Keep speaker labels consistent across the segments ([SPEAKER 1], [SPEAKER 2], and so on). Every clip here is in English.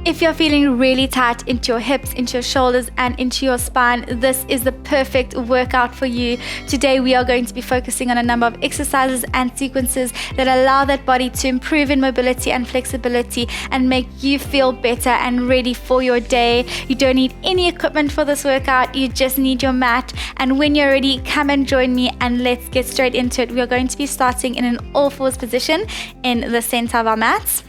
[SPEAKER 1] If you're feeling really tight into your hips, into your shoulders, and into your spine, this is the perfect workout for you. Today, we are going to be focusing on a number of exercises and sequences that allow that body to improve in mobility and flexibility and make you feel better and ready for your day. You don't need any equipment for this workout. You just need your mat. And when you're ready, come and join me and let's get straight into it. We are going to be starting in an all fours position in the center of our mats.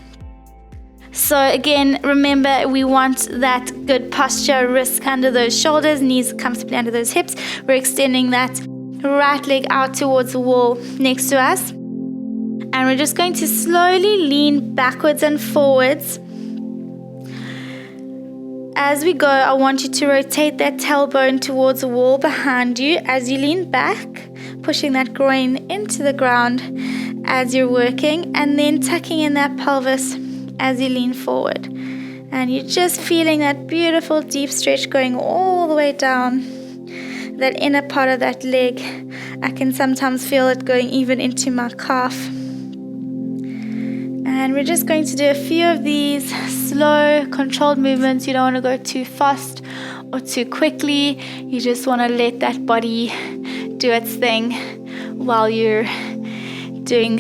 [SPEAKER 1] So again, remember, we want that good posture, wrists under those shoulders, knees comfortably under those hips. We're extending that right leg out towards the wall next to us. And we're just going to slowly lean backwards and forwards. As we go, I want you to rotate that tailbone towards the wall behind you as you lean back, pushing that groin into the ground as you're working, and then tucking in that pelvis as you lean forward. And you're just feeling that beautiful deep stretch going all the way down that inner part of that leg. I can sometimes feel it going even into my calf. And we're just going to do a few of these slow, controlled movements. You don't want to go too fast or too quickly. You just want to let that body do its thing while you're doing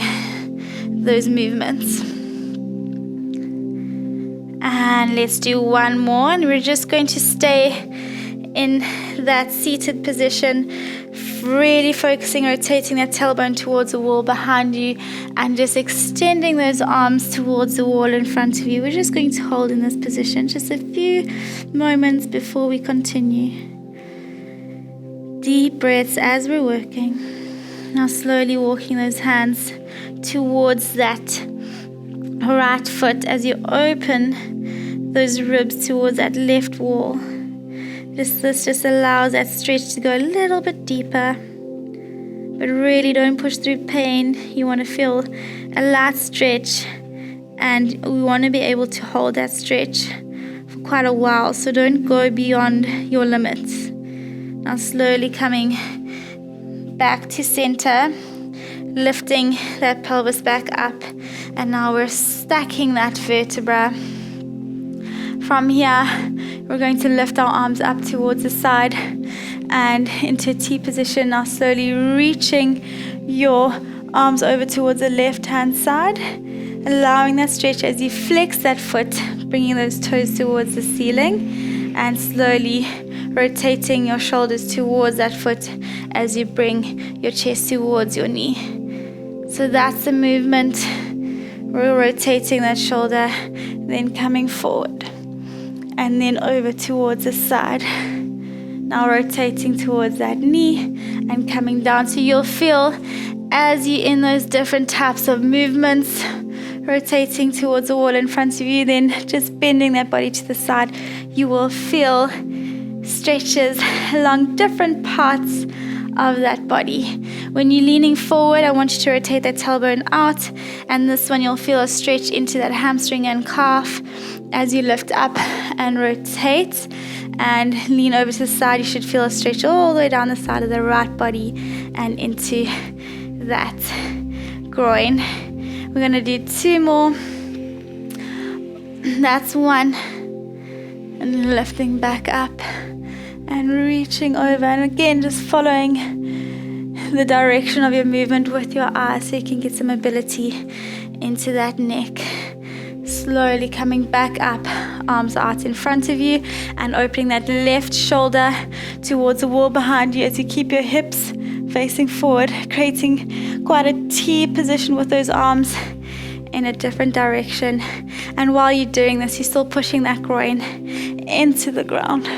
[SPEAKER 1] those movements. And let's do one more, and we're just going to stay in that seated position, really focusing, rotating that tailbone towards the wall behind you and just extending those arms towards the wall in front of you. We're just going to hold in this position just a few moments before we continue. Deep breaths as we're working. Now slowly walking those hands towards that right foot as you open those ribs towards that left wall. This just allows that stretch to go a little bit deeper, but really don't push through pain. You want to feel a light stretch, and we want to be able to hold that stretch for quite a while, so don't go beyond your limits. Now slowly coming back to center, lifting that pelvis back up, and now we're stacking that vertebra. From here, we're going to lift our arms up towards the side and into a T position. Now slowly reaching your arms over towards the left hand side, allowing that stretch as you flex that foot, bringing those toes towards the ceiling, and slowly rotating your shoulders towards that foot as you bring your chest towards your knee. So that's the movement. We're rotating that shoulder, then coming forward, and then over towards the side. Now rotating towards that knee and coming down. So you'll feel as you're in those different types of movements, rotating towards the wall in front of you, then just bending that body to the side, you will feel stretches along different parts of that body. When you're leaning forward, I want you to rotate that tailbone out, and this one you'll feel a stretch into that hamstring and calf. As you lift up and rotate and lean over to the side, you should feel a stretch all the way down the side of the right body and into that groin. We're going to do two more. That's one. And lifting back up and reaching over. And again, just following the direction of your movement with your eyes so you can get some mobility into that neck. Slowly coming back up, arms out in front of you, and opening that left shoulder towards the wall behind you as you keep your hips facing forward, creating quite a T position with those arms in a different direction. And while you're doing this, you're still pushing that groin into the ground.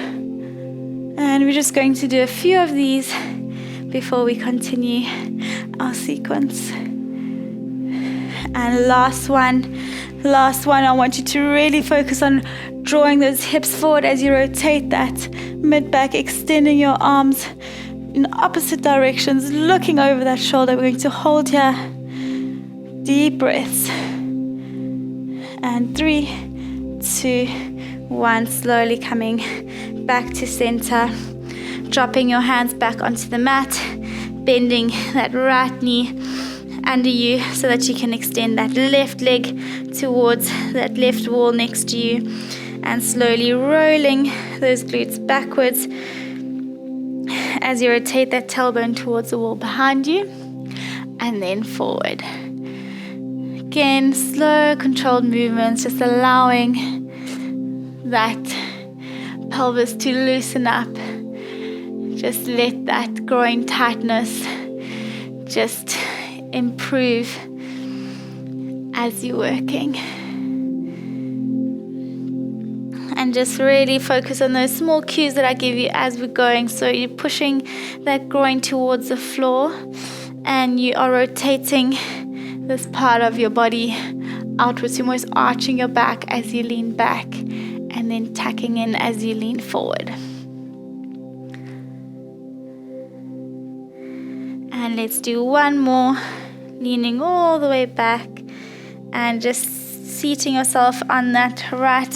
[SPEAKER 1] And we're just going to do a few of these before we continue our sequence. And last one, I want you to really focus on drawing those hips forward as you rotate that mid-back, extending your arms in opposite directions, looking over that shoulder. We're going to hold here. Deep breaths. And 3, 2, 1. Slowly coming back to center. Dropping your hands back onto the mat. Bending that right knee under you so that you can extend that left leg towards that left wall next to you. and slowly rolling those glutes backwards as you rotate that tailbone towards the wall behind you, and then forward. Again, slow, controlled movements, just allowing that pelvis to loosen up. Just let that groin tightness just improve as you're working. And just really focus on those small cues that I give you as we're going. So you're pushing that groin towards the floor, and you are rotating this part of your body outwards. You're almost arching your back as you lean back, and then tucking in as you lean forward. And let's do one more, leaning all the way back and just seating yourself on that right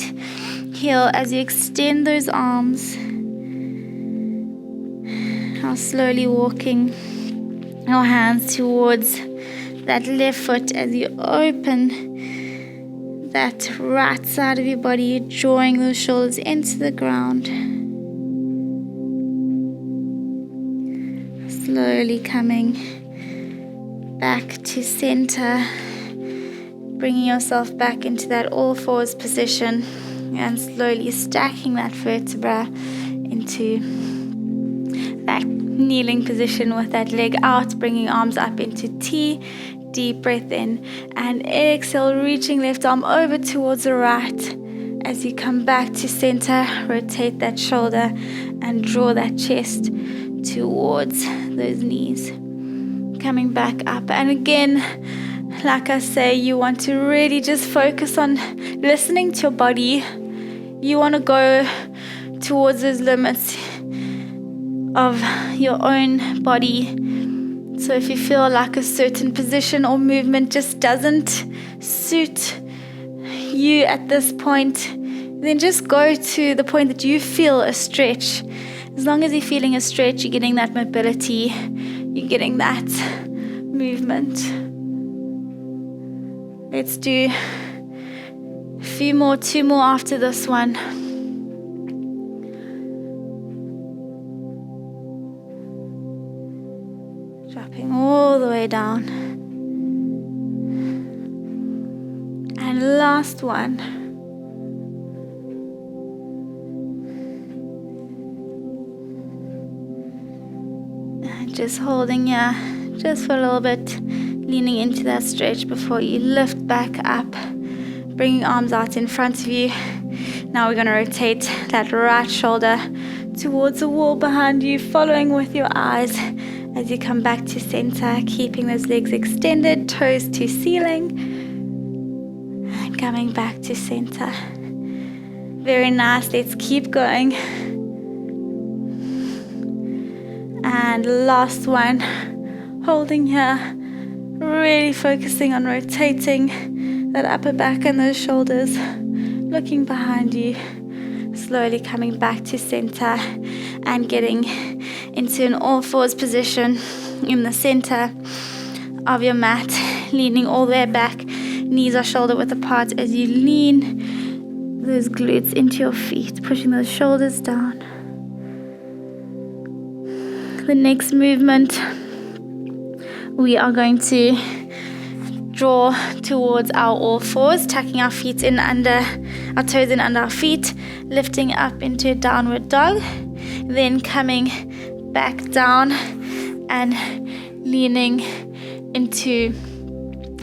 [SPEAKER 1] heel as you extend those arms. Now slowly walking your hands towards that left foot as you open that right side of your body. You're drawing those shoulders into the ground. Slowly coming back to center, bringing yourself back into that all fours position, and slowly stacking that vertebra into that kneeling position with that leg out, bringing arms up into T. Deep breath in, and exhale, reaching left arm over towards the right. As you come back to center, rotate that shoulder and draw that chest towards those knees. Coming back up, and again, like I say, you want to really just focus on listening to your body. You want to go towards those limits of your own body. So if you feel like a certain position or movement just doesn't suit you at this point, then just go to the point that you feel a stretch. As long as you're feeling a stretch, you're getting that mobility, you're getting that movement. Let's do a few more, 2 more after this one. Dropping all the way down. And last one. And just holding here, just for a little bit, leaning into that stretch before you lift back up, bringing arms out in front of you. Now we're going to rotate that right shoulder towards the wall behind you, following with your eyes as you come back to center, keeping those legs extended, toes to ceiling, and coming back to center. Very nice. Let's keep going. And last one, holding here, really focusing on rotating that upper back and those shoulders, looking behind you, slowly coming back to center and getting into an all fours position in the center of your mat, leaning all the way back, knees are shoulder width apart as you lean those glutes into your feet, pushing those shoulders down. The next movement, we are going to draw towards our all fours, tucking our feet in under our toes in under our feet, lifting up into a downward dog, then coming back down and leaning into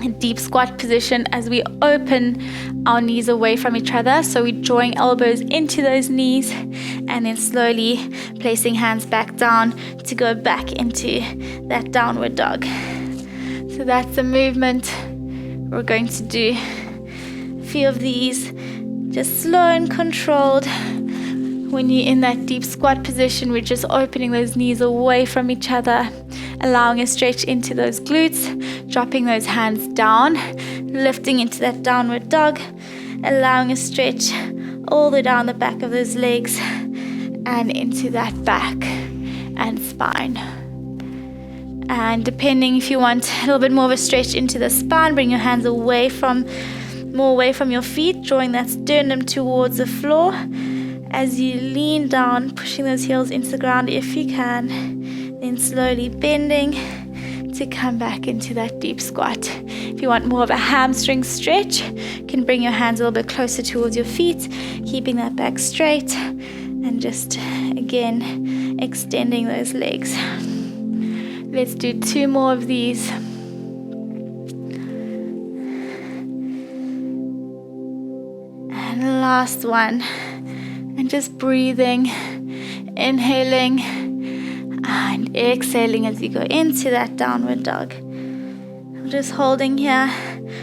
[SPEAKER 1] a deep squat position as we open our knees away from each other. So we're drawing elbows into those knees and then slowly placing hands back down to go back into that downward dog. So that's the movement. We're going to do a few of these, just slow and controlled. When you're in that deep squat position, we're just opening those knees away from each other, allowing a stretch into those glutes, dropping those hands down, lifting into that downward dog, allowing a stretch all the way down the back of those legs and into that back and spine. And depending if you want a little bit more of a stretch into the spine, bring your hands away from more away from your feet, drawing that sternum towards the floor as you lean down, pushing those heels into the ground if you can, then slowly bending to come back into that deep squat. If you want more of a hamstring stretch, you can bring your hands a little bit closer towards your feet, keeping that back straight, and just again extending those legs. Let's do 2 more of these. And last one. And just breathing, inhaling and exhaling as you go into that downward dog. I'm just holding here.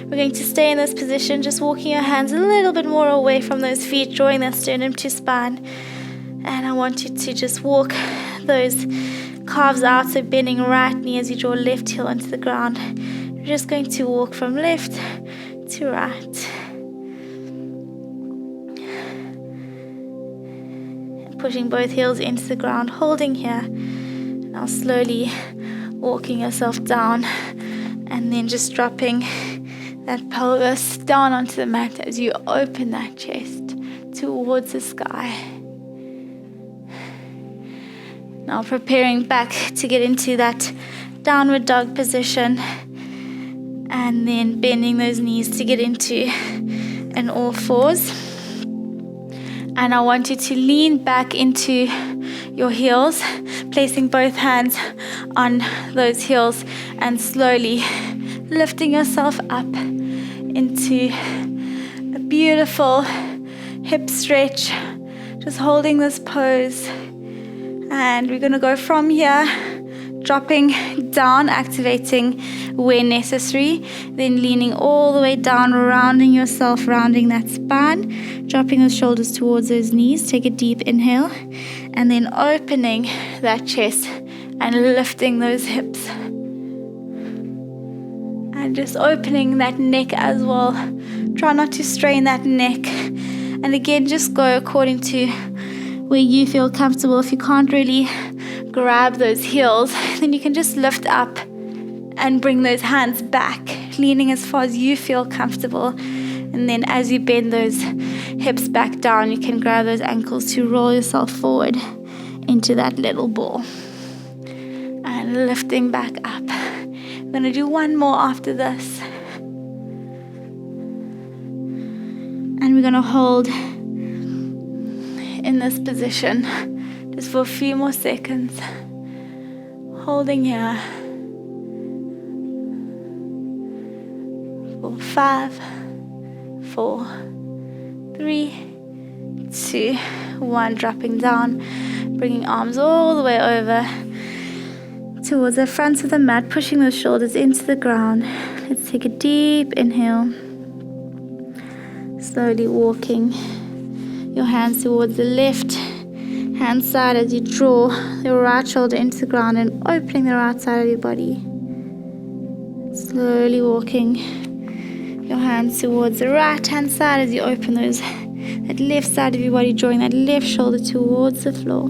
[SPEAKER 1] We're going to stay in this position, just walking your hands a little bit more away from those feet, drawing that sternum to spine. And I want you to just walk those calves out, so bending right knee as you draw left heel into the ground. We're just going to walk from left to right. Pushing both heels into the ground, holding here. Now slowly walking yourself down, and then just dropping that pelvis down onto the mat as you open that chest towards the sky. Now preparing back to get into that downward dog position, and then bending those knees to get into an all fours. And I want you to lean back into your heels, placing both hands on those heels and slowly lifting yourself up into a beautiful hip stretch, just holding this pose. And we're going to go from here, dropping down, activating where necessary, then leaning all the way down, rounding yourself, rounding that spine, dropping those shoulders towards those knees. Take a deep inhale, and then opening that chest and lifting those hips. And just opening that neck as well. Try not to strain that neck. And again, just go according to where you feel comfortable. If you can't really grab those heels, then you can just lift up and bring those hands back, leaning as far as you feel comfortable. And then as you bend those hips back down, you can grab those ankles to roll yourself forward into that little ball. And lifting back up. I'm going to do 1 more after this. And we're going to hold in this position just for a few more seconds. Holding here. For 5, 4, 3, 2, 1. Dropping down, bringing arms all the way over towards the front of the mat, pushing those shoulders into the ground. Let's take a deep inhale. Slowly walking your hands towards the left hand side as you draw your right shoulder into the ground and opening the right side of your body. Slowly walking your hands towards the right hand side as you open that left side of your body, drawing that left shoulder towards the floor.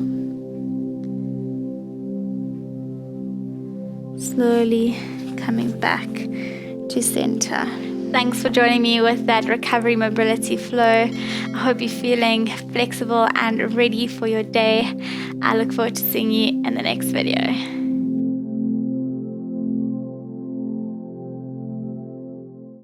[SPEAKER 1] Slowly coming back to center. Thanks for joining me with that recovery mobility flow. I hope you're feeling flexible and ready for your day. I look forward to seeing you in the next video.